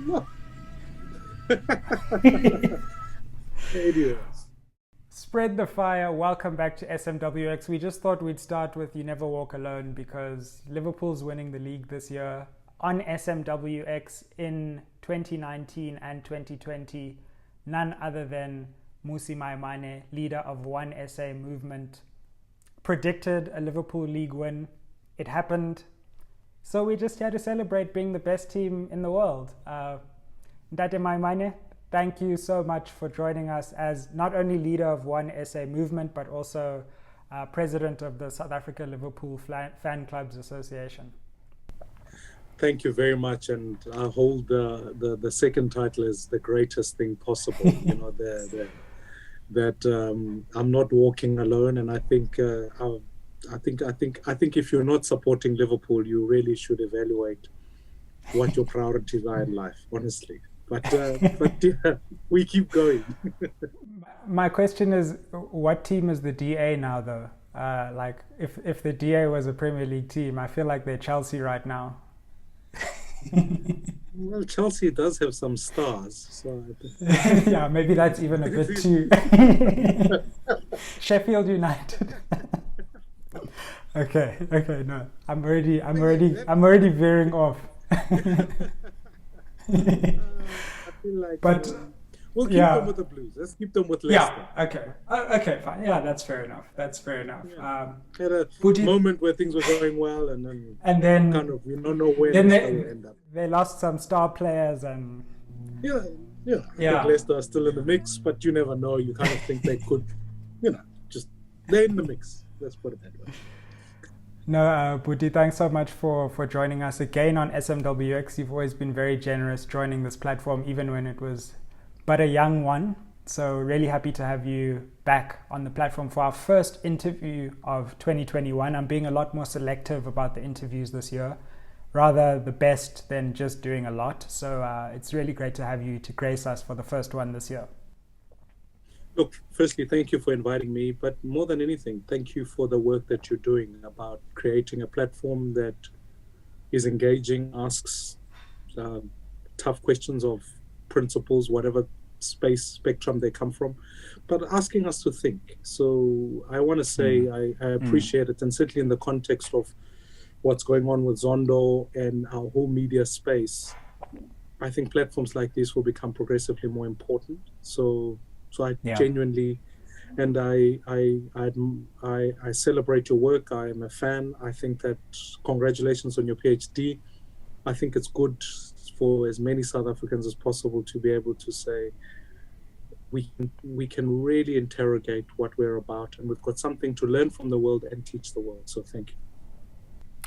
No. Anyways. Spread the fire. Welcome back to SMWX. We just thought we'd start with You Never Walk Alone because Liverpool's winning the league this year on SMWX in 2019 and 2020. None other than Mmusi Maimane, leader of OneSA movement, predicted a Liverpool league win. It happened. So we're just here to celebrate being the best team in the world. Ndate Maimane, thank you so much for joining us as not only leader of OneSA movement, but also president of the South Africa Liverpool Fan Clubs Association. Thank you very much, and I hold the second title as the greatest thing possible. You know, that I'm not walking alone, and I think if you're not supporting Liverpool, you really should evaluate what your priorities are in life, honestly. But yeah, we keep going. My question is, what team is the DA now, though? Like, if the DA was a Premier League team, I feel like they're Chelsea right now. Well, Chelsea does have some stars, so yeah, maybe that's even a bit too. Sheffield United. Okay, no, I'm already veering off. I feel like, but we'll keep them with the Blues. Let's keep them with Leicester. Yeah, okay, fine. Yeah, that's fair enough. Yeah. Had a moment where things were going well, and then kind of we don't know where they end up. They lost some star players, and I think Leicester are still in the mix, but you never know. You kind of think they could, just they're in the mix. Let's put it that way. No, Buti, thanks so much for joining us again on SMWX. You've always been very generous joining this platform, even when it was but a young one. So really happy to have you back on the platform for our first interview of 2021. I'm being a lot more selective about the interviews this year, rather the best than just doing a lot. So it's really great to have you to grace us for the first one this year. Look, firstly, thank you for inviting me, but more than anything, thank you for the work that you're doing about creating a platform that is engaging, asks tough questions of principles, whatever spectrum they come from, but asking us to think. So I want to say I appreciate it, and certainly in the context of what's going on with Zondo and our whole media space, I think platforms like this will become progressively more important. So I genuinely, and I celebrate your work. I am a fan. I think that congratulations on your PhD. I think it's good for as many South Africans as possible to be able to say we can really interrogate what we're about, and we've got something to learn from the world and teach the world. So thank you.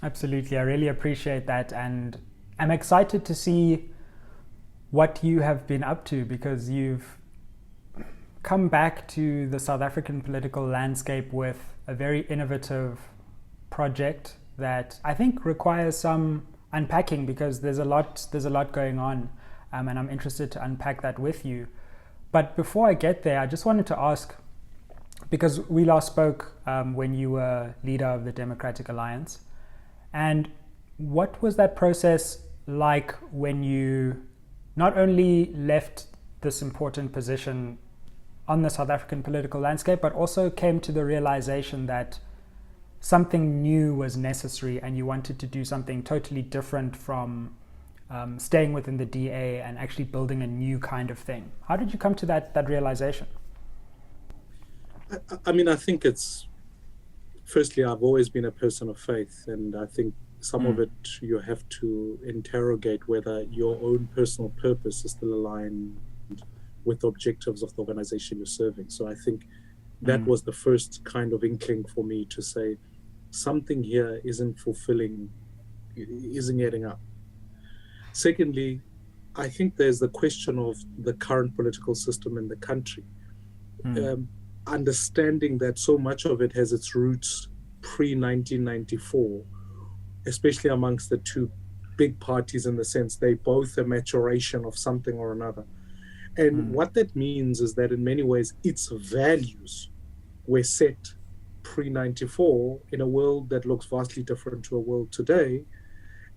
Absolutely, I really appreciate that, and I'm excited to see what you have been up to, because you've come back to the South African political landscape with a very innovative project that I think requires some unpacking, because there's a lot going on, and I'm interested to unpack that with you. But before I get there, I just wanted to ask, because we last spoke when you were leader of the Democratic Alliance, and what was that process like when you not only left this important position on the South African political landscape, but also came to the realization that something new was necessary and you wanted to do something totally different from staying within the DA and actually building a new kind of thing? How did you come to that realization? I mean, I think it's, firstly, I've always been a person of faith, and I think some of it you have to interrogate whether your own personal purpose is still aligned with the objectives of the organization you're serving. So I think that was the first kind of inkling for me to say something here isn't fulfilling, isn't getting up. Secondly, I think there's the question of the current political system in the country. Understanding that so much of it has its roots pre-1994, especially amongst the two big parties, in the sense they both a maturation of something or another. And what that means is that in many ways its values were set pre-94 in a world that looks vastly different to a world today.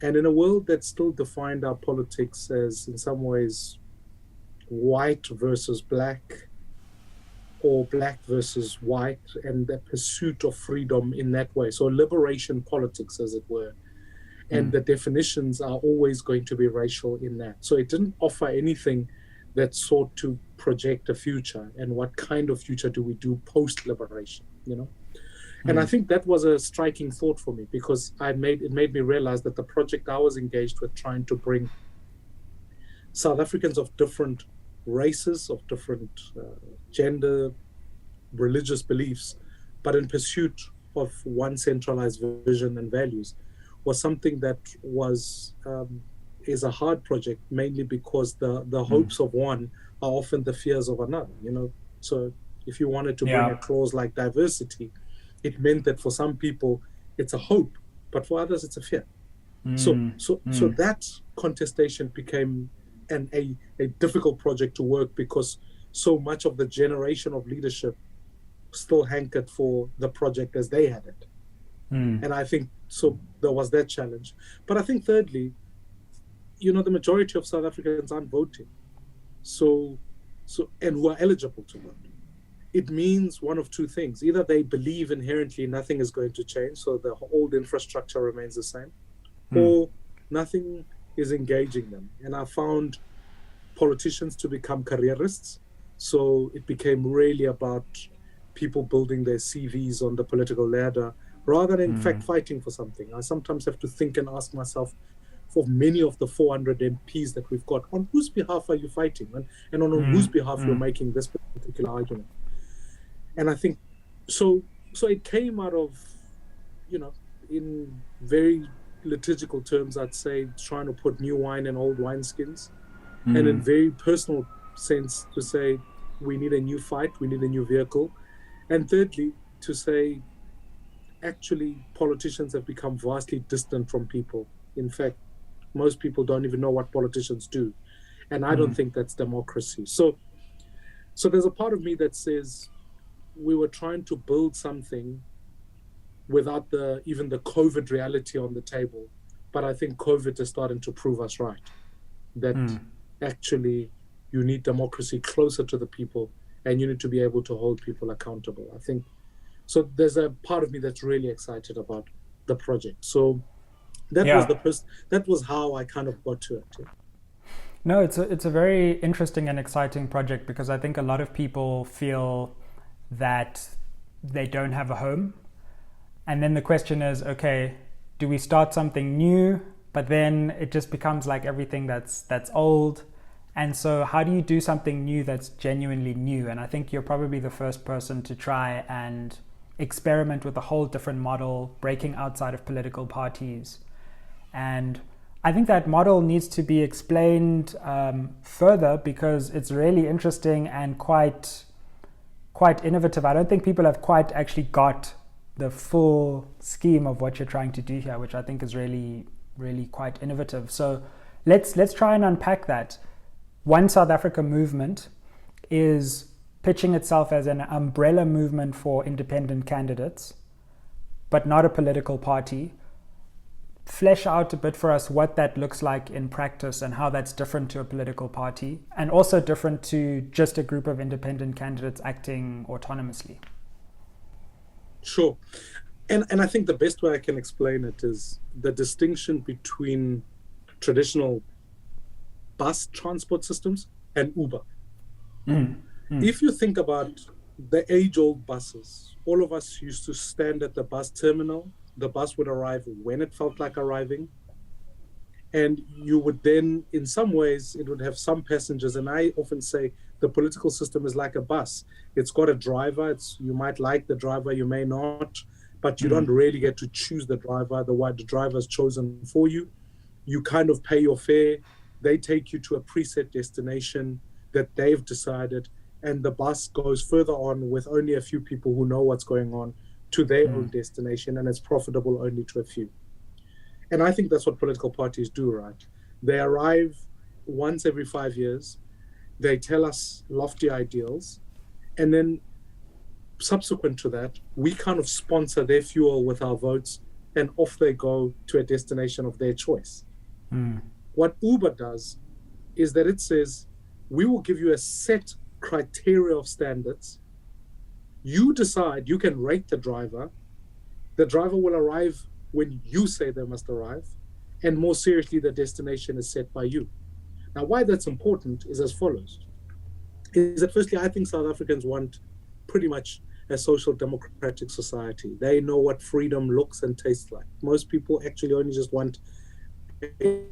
And in a world that still defined our politics as, in some ways, white versus black, or black versus white, and the pursuit of freedom in that way. So liberation politics, as it were. And the definitions are always going to be racial in that. So it didn't offer anything that sought to project a future, and what kind of future do we do post-liberation, you know? And I think that was a striking thought for me, because it made me realize that the project I was engaged with, trying to bring South Africans of different races, of different gender, religious beliefs, but in pursuit of one centralized vision and values, was something that is a hard project, mainly because the hopes of one are often the fears of another, you know. So if you wanted to bring a clause like diversity, it meant that for some people it's a hope, but for others it's a fear. So that contestation became a difficult project to work, because so much of the generation of leadership still hankered for the project as they had it. And I think so there was that challenge. But I think thirdly, you know, the majority of South Africans aren't voting, and who are eligible to vote. It means one of two things: either they believe inherently nothing is going to change, so the old infrastructure remains the same, or nothing is engaging them. And I found politicians to become careerists. So it became really about people building their CVs on the political ladder, rather than in fact fighting for something. I sometimes have to think and ask myself, for many of the 400 MPs that we've got, on whose behalf are you fighting? And on whose behalf you're making this particular argument? And I think, so it came out of, you know, in very liturgical terms, I'd say, trying to put new wine in old wineskins. And in very personal sense, to say, we need a new fight, we need a new vehicle. And thirdly, to say, actually, politicians have become vastly distant from people. In fact, most people don't even know what politicians do. And I don't think that's democracy. So there's a part of me that says, we were trying to build something without even the COVID reality on the table. But I think COVID is starting to prove us right, that actually you need democracy closer to the people, and you need to be able to hold people accountable. I think, so there's a part of me that's really excited about the project. So that was how I kind of got to it. Yeah. No, it's a very interesting and exciting project, because I think a lot of people feel that they don't have a home. And then the question is, okay, do we start something new? But then it just becomes like everything that's old. And so how do you do something new that's genuinely new? And I think you're probably the first person to try and experiment with a whole different model, breaking outside of political parties. And I think that model needs to be explained further, because it's really interesting and quite innovative. I don't think people have quite actually got the full scheme of what you're trying to do here, which I think is really, really quite innovative. So let's try and unpack that. One South Africa movement is pitching itself as an umbrella movement for independent candidates, but not a political party. Flesh out a bit for us what that looks like in practice, and how that's different to a political party, and also different to just a group of independent candidates acting autonomously. Sure. And I think the best way I can explain it is the distinction between traditional bus transport systems and Uber. If you think about the age-old buses, all of us used to stand at the bus terminal. The bus would arrive when it felt like arriving. And you would then, in some ways, it would have some passengers. And I often say the political system is like a bus. It's got a driver. You might like the driver, you may not, but you don't really get to choose the driver. The driver's chosen for you. You kind of pay your fare. They take you to a preset destination that they've decided. And the bus goes further on with only a few people who know what's going on to their own destination, and it's profitable only to a few. And I think that's what political parties do, right? They arrive once every 5 years, they tell us lofty ideals, and then subsequent to that, we kind of sponsor their fuel with our votes, and off they go to a destination of their choice. What Uber does is that it says, we will give you a set criteria of standards. You decide, you can rate the driver. The driver will arrive when you say they must arrive. And more seriously, the destination is set by you. Now, why that's important is as follows. Is that firstly, I think South Africans want pretty much a social democratic society. They know what freedom looks and tastes like. Most people actually only just want a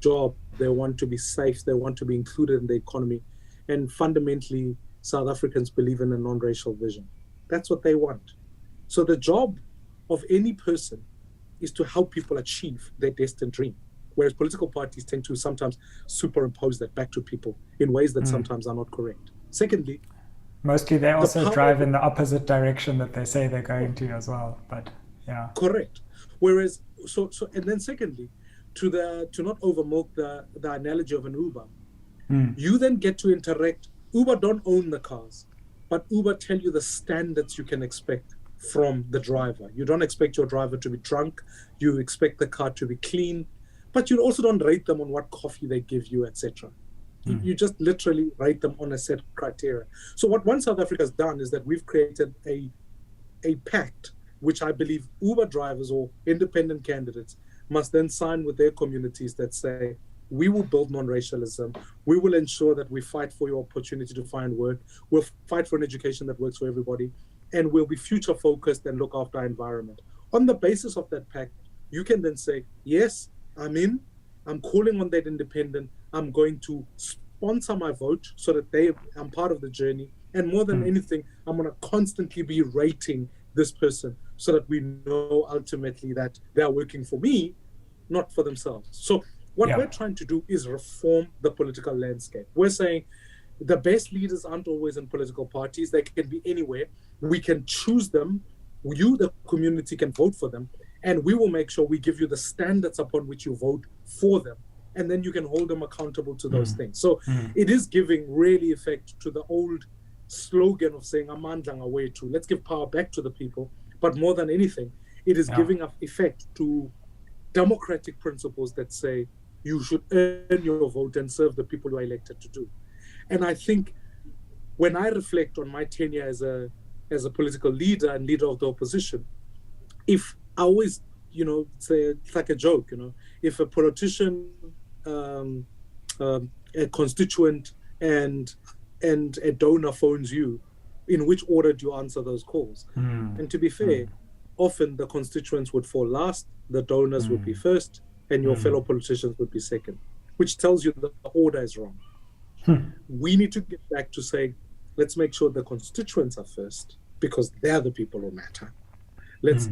job. They want to be safe. They want to be included in the economy. And fundamentally, South Africans believe in a non-racial vision. That's what they want. So the job of any person is to help people achieve their destined dream. Whereas political parties tend to sometimes superimpose that back to people in ways that sometimes are not correct. Secondly, mostly they also drive in the opposite direction that they say they're going to as well. But yeah, correct. Whereas and then secondly, to not overmilk the analogy of an Uber, you then get to interact. Uber don't own the cars, but Uber tell you the standards you can expect from the driver. You don't expect your driver to be drunk. You expect the car to be clean, but you also don't rate them on what coffee they give you, etc. You just literally rate them on a set of criteria. So what One South Africa has done is that we've created a pact, which I believe Uber drivers or independent candidates must then sign with their communities that say, we will build non-racialism. We will ensure that we fight for your opportunity to find work. We'll fight for an education that works for everybody. And we'll be future focused and look after our environment. On the basis of that pact, you can then say, yes, I'm in. I'm calling on that independent. I'm going to sponsor my vote so that I'm part of the journey. And more than anything, I'm going to constantly be rating this person so that we know ultimately that they're working for me, not for themselves. So what we're trying to do is reform the political landscape. We're saying the best leaders aren't always in political parties. They can be anywhere. We can choose them. You, the community, can vote for them. And we will make sure we give you the standards upon which you vote for them. And then you can hold them accountable to those things. So it is giving really effect to the old slogan of saying, Amandla away to, let's give power back to the people. But more than anything, it is giving effect to democratic principles that say you should earn your vote and serve the people you are elected to do. And I think when I reflect on my tenure as a political leader and leader of the opposition, if I always, say it's like a joke, if a politician, a constituent and a donor phones you, in which order do you answer those calls? And to be fair, often the constituents would fall last, the donors would be first, and your fellow politicians would be second, which tells you that the order is wrong. We need to get back to saying, let's make sure the constituents are first, because they're the people who matter. Let's,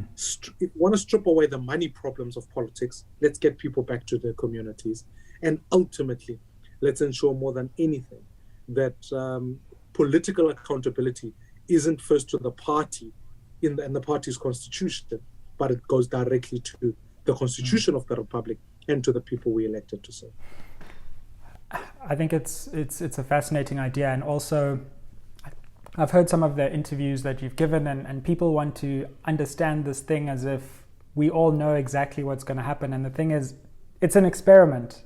if you want to strip away the money problems of politics, let's get people back to their communities. And ultimately, let's ensure more than anything that political accountability isn't first to the party in the party's constitution, but it goes directly to the constitution of the republic and to the people we elected to serve. I think it's a fascinating idea, and also I've heard some of the interviews that you've given, and people want to understand this thing as if we all know exactly what's going to happen. And the thing is, it's an experiment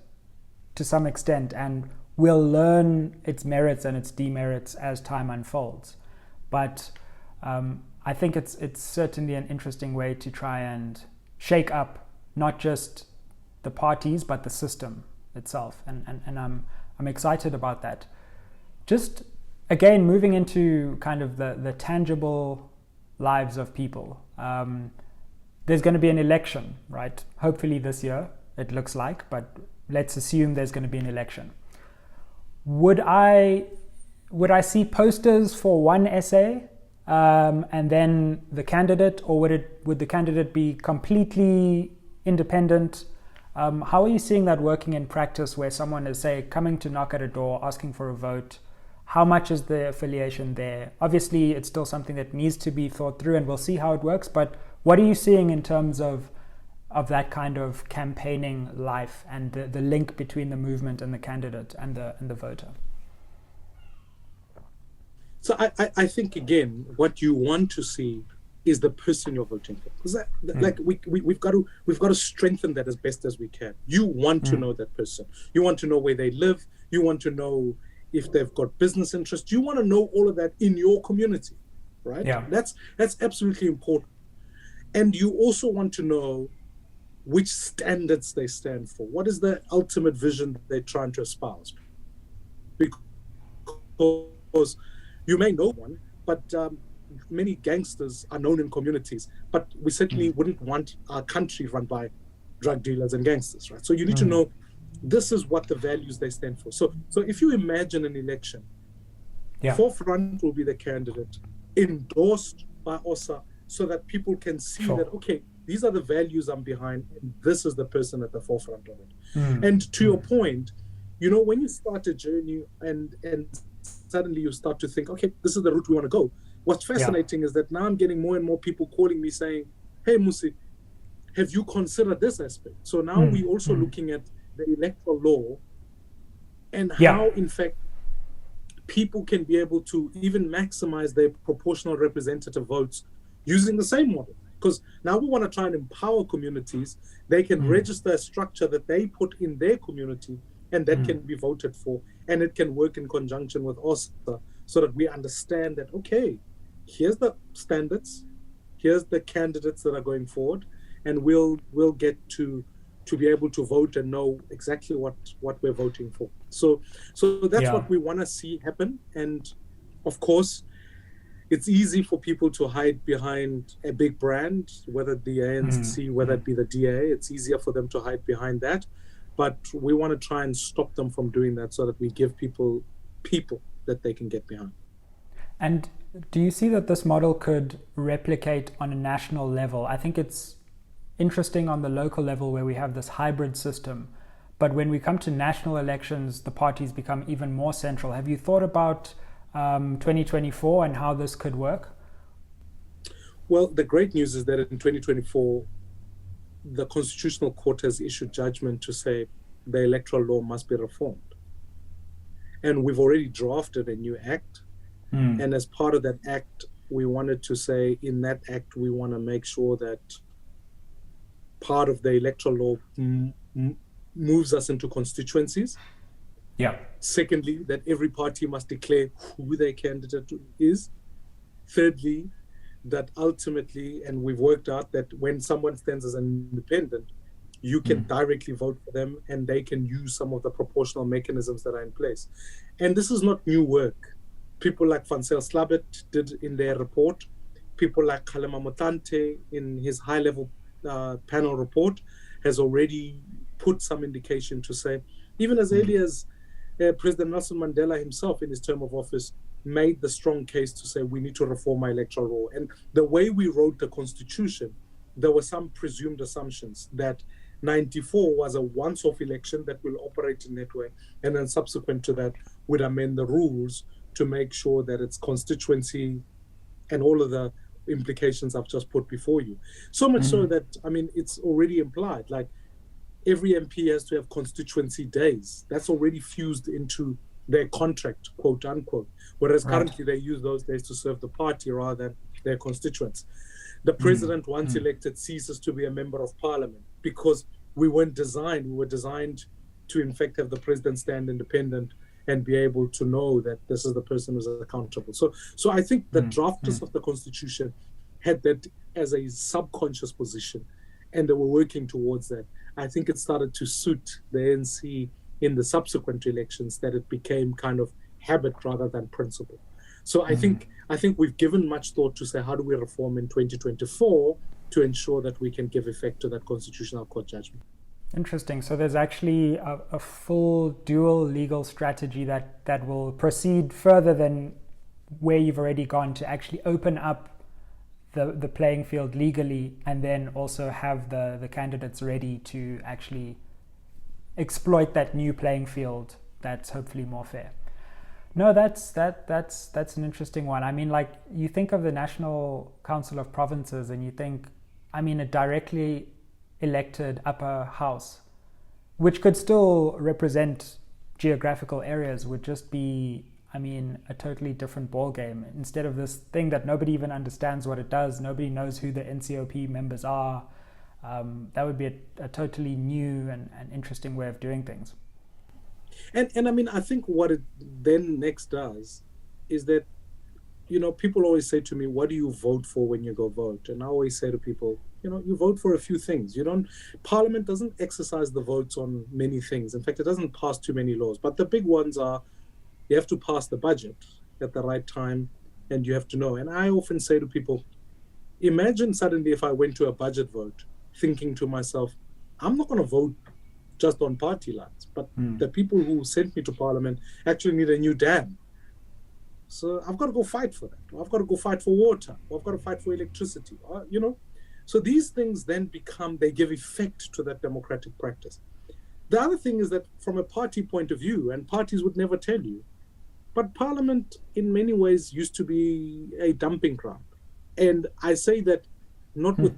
to some extent, and we'll learn its merits and its demerits as time unfolds. But I think it's certainly an interesting way to try and shake up not just the parties, but the system itself. And I'm excited about that. Just again, moving into kind of the tangible lives of people. There's going to be an election, right? Hopefully this year, it looks like, but let's assume there's going to be an election. Would I see posters for OneSA and then the candidate, or would the candidate be completely independent? How are you seeing that working in practice, where someone is, say, coming to knock at a door, asking for a vote? How much is the affiliation there? Obviously, it's still something that needs to be thought through, and we'll see how it works. But what are you seeing in terms of that kind of campaigning life and the link between the movement and the candidate and the voter? So I think, again, what you want to see is the person you're voting for. Because like we've got to strengthen that as best as we can. You want to know that person. You want to know where they live. You want to know if they've got business interests. You want to know all of that in your community, right? Yeah. That's absolutely important. And you also want to know which standards they stand for. What is the ultimate vision they're trying to espouse? Because you may know one, but many gangsters are known in communities, but we certainly wouldn't want our country run by drug dealers and gangsters, right? So you need to know this is what the values they stand for. So if you imagine an election, forefront will be the candidate endorsed by OSA, so that people can see that, okay, these are the values I'm behind, and this is the person at the forefront of it. And to your point, you know, when you start a journey and suddenly you start to think, okay, this is the route we want to go. What's fascinating is that now I'm getting more and more people calling me saying, hey, Mmusi, have you considered this aspect? So now we're also looking at the electoral law and how, in fact, people can be able to even maximize their proportional representative votes using the same model. Because now we want to try and empower communities. They can register a structure that they put in their community, and that can be voted for, and it can work in conjunction with OSA, so that we understand that, okay, here's the standards, here's the candidates that are going forward, and we'll get to be able to vote and know exactly what we're voting for. So that's what we want to see happen. And of course, it's easy for people to hide behind a big brand, whether it be ANC, whether it be the DA. It's easier for them to hide behind that. But we want to try and stop them from doing that, so that we give people that they can get behind. And do you see that this model could replicate on a national level? I think it's interesting on the local level where we have this hybrid system. But when we come to national elections, the parties become even more central. Have you thought about 2024 and how this could work? Well, the great news is that in 2024, the Constitutional Court has issued judgment to say the electoral law must be reformed. And we've already drafted a new act. And as part of that act, we wanted to say in that act, we want to make sure that part of the electoral law moves us into constituencies. Secondly, that every party must declare who their candidate is. Thirdly, that ultimately, and we've worked out that when someone stands as an independent, you can directly vote for them, and they can use some of the proportional mechanisms that are in place. And this is not new work. People like Vansel Slabet did in their report. People like Kgalema Motlanthe in his high-level panel report has already put some indication to say, even as early as President Nelson Mandela himself in his term of office made the strong case to say we need to reform our electoral law. And the way we wrote the Constitution, there were some presumed assumptions that 94 was a once-off election that will operate in that way, and then subsequent to that would amend the rules to make sure that it's constituency and all of the implications I've just put before you. So much so that, I mean, it's already implied, like every MP has to have constituency days. That's already fused into their contract, quote unquote. Whereas currently they use those days to serve the party rather than their constituents. The president, once elected, ceases to be a member of parliament because we were designed to in fact have the president stand independent and be able to know that this is the person who's accountable. So I think the drafters of the Constitution had that as a subconscious position, and they were working towards that. I think it started to suit the ANC in the subsequent elections that it became kind of habit rather than principle. So I think we've given much thought to say, how do we reform in 2024 to ensure that we can give effect to that Constitutional Court judgment? Interesting. So there's actually a full dual legal strategy that will proceed further than where you've already gone to actually open up the playing field legally, and then also have the candidates ready to actually exploit that new playing field that's hopefully more fair. No, that's an interesting one. I mean, like, you think of the National Council of Provinces and you think, I mean, a directly elected upper house, which could still represent geographical areas, would just be, I mean, a totally different ball game. Instead of this thing that nobody even understands what it does, nobody knows who the NCOP members are. That would be a totally new and interesting way of doing things. And I mean, I think what it then next does is that, you know, people always say to me, what do you vote for when you go vote? And I always say to people, you know, you vote for a few things. Parliament doesn't exercise the votes on many things. In fact, it doesn't pass too many laws. But the big ones are, you have to pass the budget at the right time, and you have to know. And I often say to people, imagine suddenly if I went to a budget vote, thinking to myself, I'm not going to vote just on party lines, but the people who sent me to Parliament actually need a new dam. So I've got to go fight for that. Or I've got to go fight for water. Or I've got to fight for electricity. You know, so these things then they give effect to that democratic practice. The other thing is that from a party point of view, and parties would never tell you, but Parliament in many ways used to be a dumping ground. And I say that not with,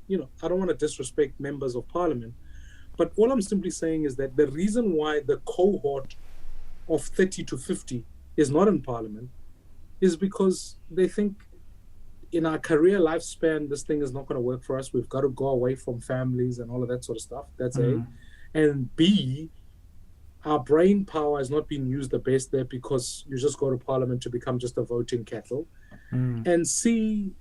you know, I don't want to disrespect members of Parliament, but all I'm simply saying is that the reason why the cohort of 30 to 50 is not in Parliament is because they think in our career lifespan, this thing is not going to work for us. We've got to go away from families and all of that sort of stuff. That's A. And B, our brain power has not been used the best there because you just go to Parliament to become just a voting cattle. And C,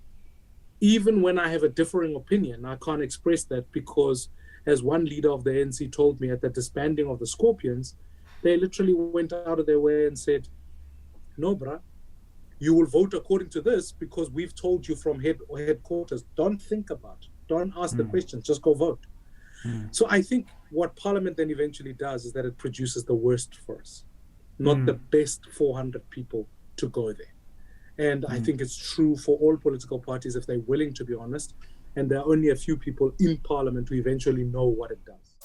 even when I have a differing opinion, I can't express that because, as one leader of the ANC told me at the disbanding of the Scorpions, they literally went out of their way and said, no, bruh, you will vote according to this because we've told you from headquarters. Don't think about it. Don't ask the questions. Just go vote. So I think what Parliament then eventually does is that it produces the worst for us, not the best 400 people to go there. And I think it's true for all political parties if they're willing to be honest. And there are only a few people in Parliament who eventually know what it does.